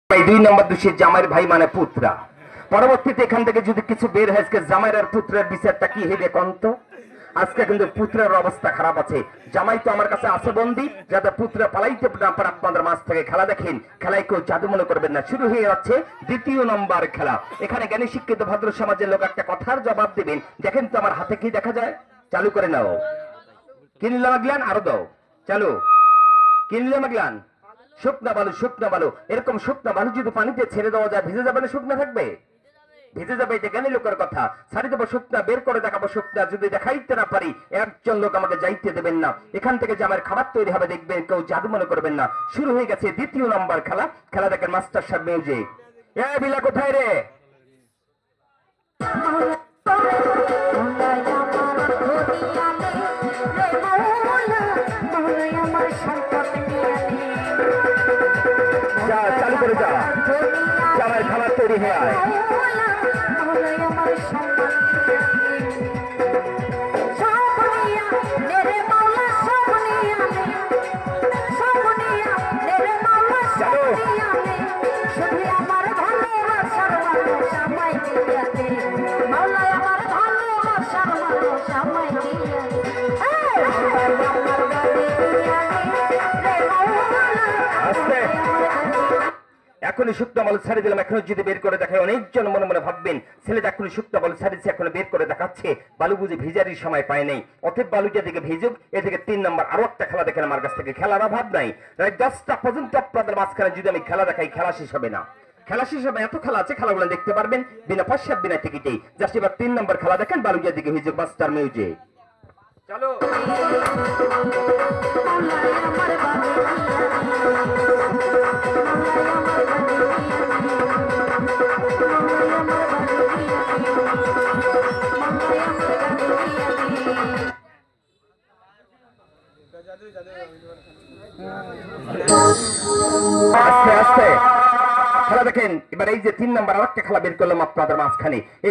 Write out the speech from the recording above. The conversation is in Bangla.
দুই নম্বর দোষী জামাইয়ের ভাই মানে পুত্রা। পরবর্তীতে এখান থেকে যদি কিছু বের হয়, জামাইয়ের আর পুত্রের বিচারটা কি হবে কন্ত? আজকে কিন্তু পুত্রের অবস্থা খারাপ আছে। জামাই তো আমার কাছে আছে বন্দি, যাতে পুত্র পালাইতে না পারে। আপনাদের মাঝ থেকে খেলা দেখেন, খেলায় কেউ জাদু মনে করবেন না। শুরু হয়ে যাচ্ছে দ্বিতীয় নম্বর খেলা। এখানে জ্ঞানী শিক্ষিত ভদ্র সমাজের লোক একটা কথার জবাব দিবেন। দেখেন তো আমার হাতে কি দেখা যায়? চালু করে নাও। কিনলাম গ্লান আরো দাও। চালু। কিনলাম গ্লান শুকনা বালু, শুকনা বালু। এরকম শুকনা বালু যদি পানিতে ছেড়ে দেওয়া যায়, ভিজে যাবে না শুকনা থাকবে? ভিজে যাবে। এটা জ্ঞানী লোকের কথা। ছাড়ি দেবো শুকনা, বের করে দেখাবো শুকনা। যদি দেখাইতে না পারি, একজন লোক আমাকে যাইতে দেবেন না। এখান থেকে যে আমার খাবার তৈরি হবে, দেখবেন কেউ জাদু মনে করবেন না। শুরু হয়ে গেছে দ্বিতীয় নম্বর খেলা। খেলা দেখেন মাস্টার সাহেব মিউজিক। এ বিলা কোথায় রে? চালু করে যা, আমার খাবার তৈরি হয়ে আয়। এখনই শুকনা বল ছাড়ি দিলাম। এখনো যদি বের করে দেখায়, অনেকজন মনে মনে ভাববেন ছেলেটা এখনই শুকনা বল ছাড়িয়েছে, এখনো বের করে দেখাচ্ছে। বালু বুঝে ভিজারই সময় পায় নাই। অতএব বালুটা দিকে ভিজুক। এদিকে 3 নম্বর আরো একটা খেলা দেখেন আমার কাছ থেকে। খেলার অভাব নাই। রাত 10টা পর্যন্ত আপনাদের মাঝখানে যদি আমি খেলা দেখাই, খেলা শেষ হবে না। খেলা শেষ হবে, এত খেলা আছে। খেলাগুলো দেখতে পারবেন বিনা পয়সা, বিনা টিকিটেই। জাস্ট এবার 3 নম্বর খেলা দেখেন। বালুটার দিকে ভিজুক। মাস্টার মিউজিক চলো। আস্তে আস্তে খেলা দেখেন। এবার এই যে 3 নম্বর আরেকটা খেলা বের করলাম আপনাদের মাঝখানে। এই